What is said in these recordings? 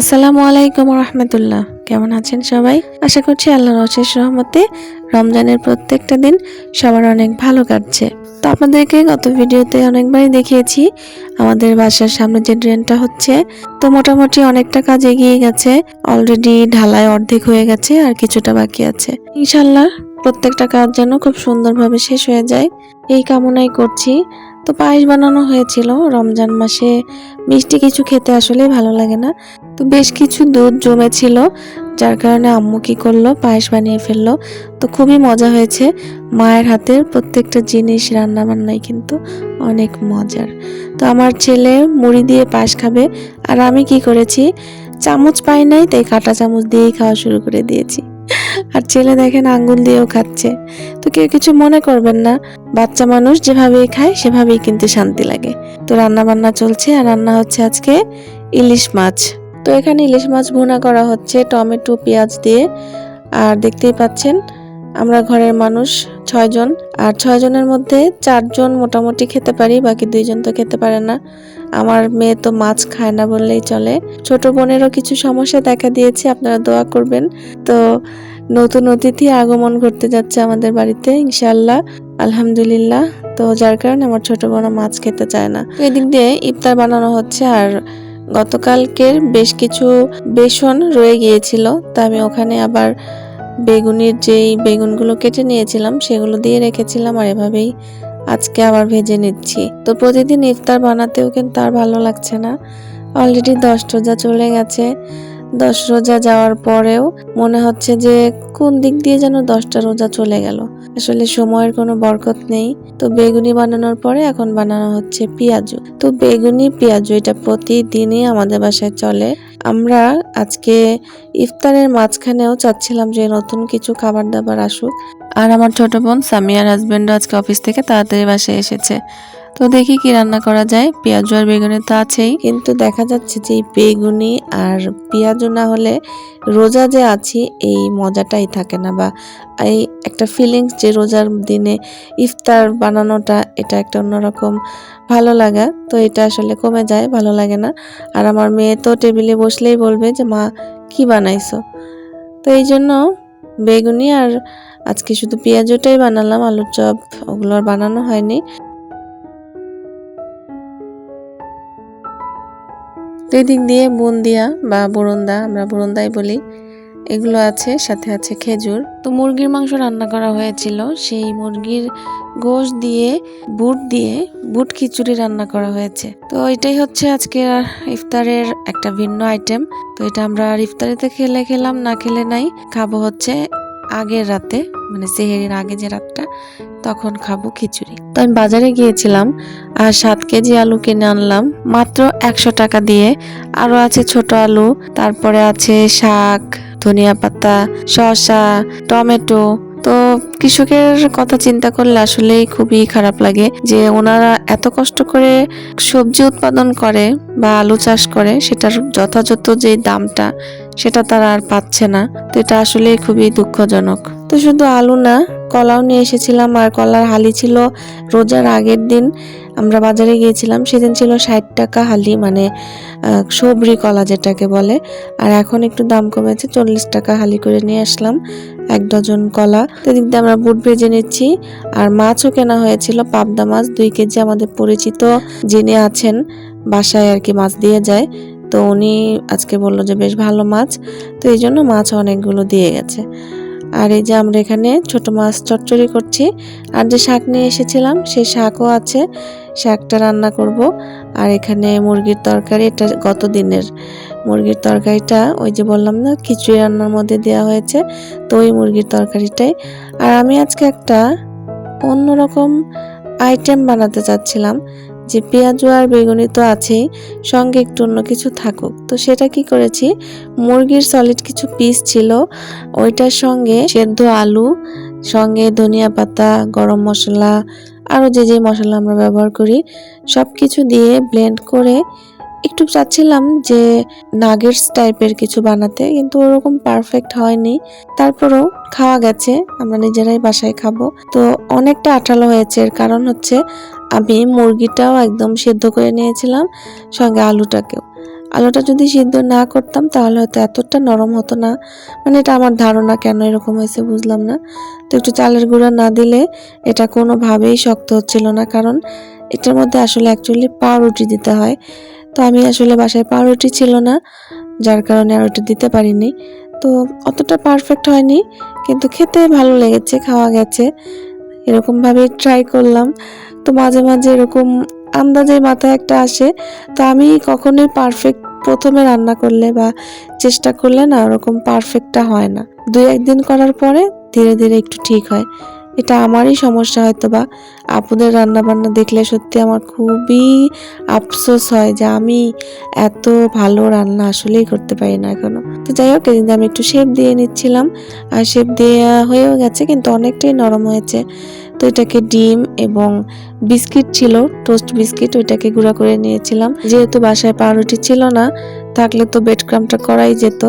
আসসালামু আলাইকুম রহমতুল্লাহ। কেমন আছেন সবাই? আশা করছি আল্লাহর অশেষ রহমতে রমজানের প্রত্যেকটা দিন সবার অনেক ভালো কাটছে। তো আপনাদেরকে গত ভিডিওতে অনেকবারই দেখিয়েছি আমাদের বাসার সামনে যে ড্রেনটা হচ্ছে, তো মোটামুটি অনেকটা কাজ এগিয়ে গেছে। অলরেডি ঢালাই অর্ধেক হয়ে গেছে, আর কিছুটা বাকি আছে। ইনশাআল্লাহ প্রত্যেকটা কাজ যেন খুব সুন্দরভাবে শেষ হয়ে যায় এই কামনাই করছি। তো পায়েস বানানো হয়েছিল রমজান মাসে। মিষ্টি কিছু খেতে আসলেই ভালো লাগে না, তো বেশ কিছু দুধ জমেছিল, যার কারণে আম্মু কি করলো, পায়েস বানিয়ে ফেললো। তো খুবই মজা হয়েছে। মায়ের হাতের প্রত্যেকটা জিনিস রান্না বান্নাই কিন্তু অনেক মজার। তো আমার ছেলে মুড়ি দিয়ে পায়েস খাবে, আর আমি কি করেছি, চামচ পাই নাই তাই কাঁটা চামচ দিয়েই খাওয়া শুরু করে দিয়েছি। আর ছেলে দেখেন আঙ্গুল দিয়েও খাচ্ছে। তো কেউ কিছু মনে করবেন না, বাচ্চা মানুষ যেভাবেই খায় সেভাবেই কিন্তু শান্তি লাগে। তো রান্না বান্না চলছে, আর রান্না হচ্ছে আজকে ইলিশ মাছ। তো এখানে ইলিশ মাছ ভুনা করা হচ্ছে টমেটো পেঁয়াজ দিয়ে। আর দেখতেই পাচ্ছেন আমরা ঘরের মানুষ 6 জন, আর 6 জনের মধ্যে 4 জন মোটামুটি খেতে পারি, বাকি 2 জন তো খেতে পারে না। আমার মেয়ে তো মাছ খায় না বললেই চলে। ছোট বোনেরও কিছু সমস্যা দেখা দিয়েছে, আপনারা দোয়া করবেন। তো নতুন অতিথি আগমন করতে যাচ্ছে আমাদের বাড়িতে ইনশাআল্লাহ, আলহামদুলিল্লাহ। তো যার কারণে আমার ছোট বোন মাছ খেতে চায় না। এদিক দিয়ে ইফতার বানানো হচ্ছে, আর গতকালকের বেশ কিছু বেসন রয়ে গিয়েছিল, তা আমি ওখানে আবার বেগুনের যেই বেগুনগুলো কেটে নিয়েছিলাম সেগুলো দিয়ে রেখেছিলাম, আর এভাবেই আজকে আবার ভেজে নিচ্ছি। তো প্রতিদিন ইফতার বানাতেও কিন্তু আর ভালো লাগছে না। অলরেডি 10 রোজা চলে গেছে। 10 রোজা যাওয়ার পরেও মনে হচ্ছে যে কোন দিক দিয়ে যেন 10টা রোজা চলে গেল। আসলে সময়ের কোনো বরকত নেই। তো বেগুনি বানানোর পরে এখন বানানো হচ্ছে পেঁয়াজু। তো বেগুনি পেঁয়াজু এটা প্রতিদিনই আমাদের বাসায় চলে। আমরা আজকে ইফতারের মাঝখানেও চাচ্ছিলাম যে নতুন কিছু খাবার দাবার আসুক। আর আমার ছোট বোন সামিয়ার হাজবেন্ডও আজকে অফিস থেকে তাড়াতাড়ি বাসায় এসেছে। তো দেখি কি রান্না করা যায়। পেঁয়াজ আর বেগুনি তো আছেই, কিন্তু দেখা যাচ্ছে যে এই বেগুনি আর পেঁয়াজু না হলে রোজা যে আছি এই মজাটাই থাকে না, বা এই একটা ফিলিংস যে রোজার দিনে ইফতার বানানোটা, এটা একটা অন্যরকম ভালো লাগা, তো এটা আসলে কমে যায়, ভালো লাগে না। আর আমার মেয়ে তো টেবিলে বসলেই বলবে যে মা কি বানাইছো। তো এই জন্য বেগুনি আর আজকে শুধু পেঁয়াজুটাই বানালাম, আলুর চপ ওগুলো আর বানানো হয়নি। তো এদিক দিয়ে বুন্দিয়া বা বুরন্দা, আমরা বুরন্দাই বলি, এগুলো আছে, সাথে আছে খেজুর। তো মুরগির মাংস রান্না করা হয়েছিল, সেই মুরগির গোশ দিয়ে বুট খিচুড়ি রান্না করা হয়েছে। তো এটাই হচ্ছে আজকে ইফতারের একটা ভিন্ন আইটেম। তো এটা আমরা ইফতারিতে খেলাম, না খেলে নাই। খাবো হচ্ছে আগের রাতে, মানে সেহেরির আগে যে রাতটা, তখন খাবো খিচুড়ি। তো আমি বাজারে গিয়েছিলাম আর 7 কেজি আলু কিনে আনলাম মাত্র 100 টাকা দিয়ে। আরো আছে ছোট আলু, তারপরে আছে শাক, ধনিয়া পাতা, শসা, টমেটো। তো কৃষকের কথা চিন্তা করলে আসলেই খুবই খারাপ লাগে যে ওনারা এত কষ্ট করে সবজি উৎপাদন করে বা আলু চাষ করে, সেটার যথাযথ যে দামটা সেটা তারা আর পাচ্ছে না। তো এটা আসলেই খুবই দুঃখজনক। তো শুধু আলু না, কলাও নিয়ে এসেছিলাম, আর কলার হালি ছিল রোজার আগের দিন আমরা বাজারে গিয়েছিলাম, সেদিন ছিল 60 টাকা হালি, মানে সবরি কলা যেটাকে বলে। আর এখন একটু দাম কমেছে, 40 টাকা হালি করে নিয়ে আসলাম 1 ডজন কলা। এদিক দিয়ে আমরা বুট ভেজে নিচ্ছি। আর মাছও কেনা হয়েছিল, পাবদা মাছ 2 কেজি। আমাদের পরিচিত যিনি আছেন বাসায় আর কি মাছ দিয়ে যায়, তো উনি আজকে বললো যে বেশ ভালো মাছ, তো এই জন্য মাছ অনেকগুলো দিয়ে গেছে। আর এই যে আমরা এখানে ছোট মাছ চচ্চড়ি করছি, আর যে শাক নিয়ে এসেছিলাম সেই শাকও আছে, শাকটা রান্না করব। আর এখানে মুরগির তরকারি, এটা গত দিনের মুরগির তরকারিটা, ওই যে বললাম না খিচুড়ি রান্নার মধ্যে দেওয়া হয়েছে, তো ওই মুরগির তরকারিটাই। আর আমি আজকে একটা অন্যরকম আইটেম বানাতে চাচ্ছিলাম, যে পেঁয়াজু আর বেগুনি তো আছেই, সঙ্গে একটু অন্য কিছু থাকুক। তো সেটা কি করেছি, মুরগির সলিড কিছু পিস ছিল, ওইটার সঙ্গে সেদ্ধ আলু, সঙ্গে ধনিয়া পাতা, গরম মশলা, আরও যে যে মশলা আমরা ব্যবহার করি সব কিছু দিয়ে ব্লেন্ড করে একটু চাচ্ছিলাম যে নাগেটস টাইপের কিছু বানাতে, কিন্তু ওরকম পারফেক্ট হয়নি। তারপরেও খাওয়া গেছে, আমরা নিজেরাই বাসায় খাবো। তো অনেকটা আঠালো হয়েছে, এর কারণ হচ্ছে আমি মুরগিটাও একদম সেদ্ধ করে নিয়েছিলাম, সঙ্গে আলুটাকেও। আলুটা যদি সিদ্ধ না করতাম তাহলে হয়তো এতটা নরম হতো না, মানে এটা আমার ধারণা, কেন এরকম হয়েছে বুঝলাম না। তো একটু চালের গুঁড়া না দিলে এটা কোনোভাবেই শক্ত হচ্ছিল না, কারণ এটার মধ্যে আসলে অ্যাকচুয়ালি পাউরুটি দিতে হয়। তো আমি আসলে বাসায় পাউরুটি ছিল না, যার কারণে আর ওটা দিতে পারিনি। তো অতটা পারফেক্ট হয়নি, কিন্তু খেতে ভালো লেগেছে, খাওয়া গেছে। এরকমভাবে ট্রাই করলাম। তো মাঝে মাঝে এরকম আন্দাজে মাথায় একটা আসে। তো আমি কখনোই পারফেক্ট প্রথমে রান্না করলে বা চেষ্টা করলে না ওরকম পারফেক্টটা হয় না। 2-1 দিন করার পরে ধীরে ধীরে একটু ঠিক হয়। এটা আমারই সমস্যা হয়তো বা। আপুদের রান্না বান্না দেখলে সত্যি আমার খুবই আফসোস হয় যে আমি এত ভালো রান্না আসলেই করতে পারি না এখনো। তো যাই হোক, এদিন আমি একটু শেপ দিয়ে নিচ্ছিলাম, আর শেপ দেওয়া হয়েও গেছে, কিন্তু অনেকটাই নরম হয়েছে। তো এটাকে ডিম এবং বিস্কিট ছিল, টোস্ট বিস্কিট, ওইটাকে গুঁড়া করে নিয়েছিলাম। যেহেতু বাসায় পাউরুটি ছিল না, থাকলে তো ব্রেড ক্রাম্বটা করাই যেত।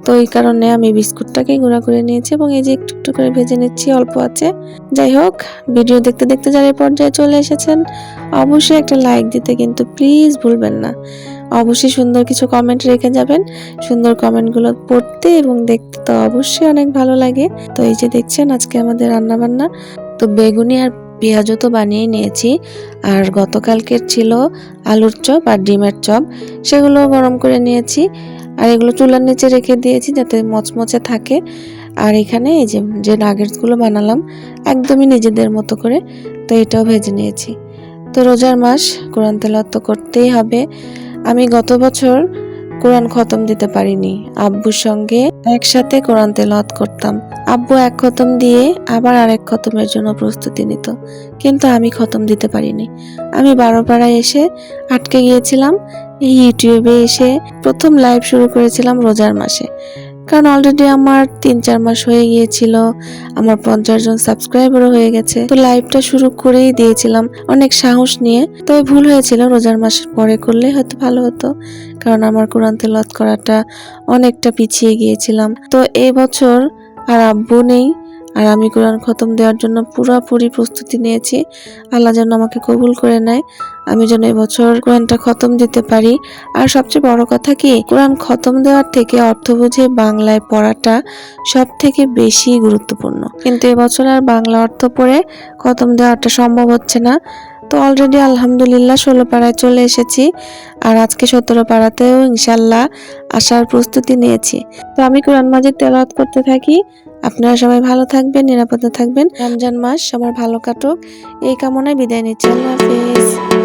তো এই কারণে আমি বিস্কুটটাকে গুঁড়া করে নিয়েছি এবং এই যে একটু একটু করে ভেজে নিচ্ছি, অল্প আছে। যাই হোক, ভিডিও দেখতে দেখতে যারা এই পর্যায়ে চলে এসেছেন অবশ্যই একটা লাইক দিতে কিন্তু প্লিজ ভুলবেন না। অবশ্যই সুন্দর কিছু কমেন্ট রেখে যাবেন। সুন্দর কমেন্টগুলো পড়তে এবং দেখতে তো অবশ্যই অনেক ভালো লাগে। তো এই যে দেখছেন আজকে আমাদের রান্না বান্না। তো বেগুনি আর পেঁয়াজও তো বানিয়ে নিয়েছি, আর গতকালকের ছিল আলুর চপ আর ডিমের চপ, সেগুলো গরম করে নিয়েছি। আর এগুলো চুলার নিচে রেখে দিয়েছি যাতে মচমচে থাকে। আর এখানে এই যে যে নাগেটসগুলো বানালাম একদমই নিজেদের মতো করে, তো এটাও ভেজে নিয়েছি। তো রোজার মাস, কোরআন তেলাওয়াত তো করতেই হবে। আমি গত বছর কোরআন খতম দিতে পারিনি, আব্বুর সঙ্গে একসাথে কোরআন তেলাওয়াত করতাম। আব্বু এক খতম দিয়ে আবার আরেক খতমের জন্য প্রস্তুতি নিত, কিন্তু আমি খতম দিতে পারিনি। আমি 12 পাড়ায় এসে আটকে গিয়েছিলাম। এই ইউটিউবে এসে প্রথম লাইভ শুরু করেছিলাম রোজার মাসে, কারণ অলরেডি আমার 3-4 মাস হয়ে গিয়েছিল, আমার 50 জন সাবস্ক্রাইবারও হয়ে গেছে। তো লাইভটা শুরু করেই দিয়েছিলাম অনেক সাহস নিয়ে। তবে ভুল হয়েছিল, রোজার মাসের পরে করলে হয়তো ভালো হতো, কারণ আমার কোরআন তেলাওয়াত করাটা অনেকটা পিছিয়ে গিয়েছিলাম। তো এই বছর আর আব্বু নেই, আর আমি কোরআন খতম দেওয়ার জন্য পুরোপুরি প্রস্তুতি নিয়েছি। আল্লাহ যেন আমাকে কবুল করে নেয়, আমি যেন এবছর কোরআনটা খতম দিতে পারি। আর সবচেয়ে বড় কথা কি, কোরআন খতম দেওয়ার থেকে অর্থ বুঝে বাংলায় পড়াটা সব থেকে বেশি গুরুত্বপূর্ণ। কিন্তু এবছর আর বাংলা অর্থ পড়ে খতম দেওয়াটা সম্ভব হচ্ছে না। তো অলরেডি আলহামদুলিল্লাহ 16 পাড়ায় চলে এসেছি, আর আজকে 17 পাড়াতেও ইনশাল্লাহ আসার প্রস্তুতি নিয়েছি। তো আমি কোরআন মাজিদ তেলাওয়াত করতে থাকি। আপনারা সবাই ভালো থাকবেন, নিরাপদে থাকবেন। রমজান মাস সবার ভালো কাটুক এই কামনায় বিদায় নিচ্ছি। আল্লাহ হাফেজ।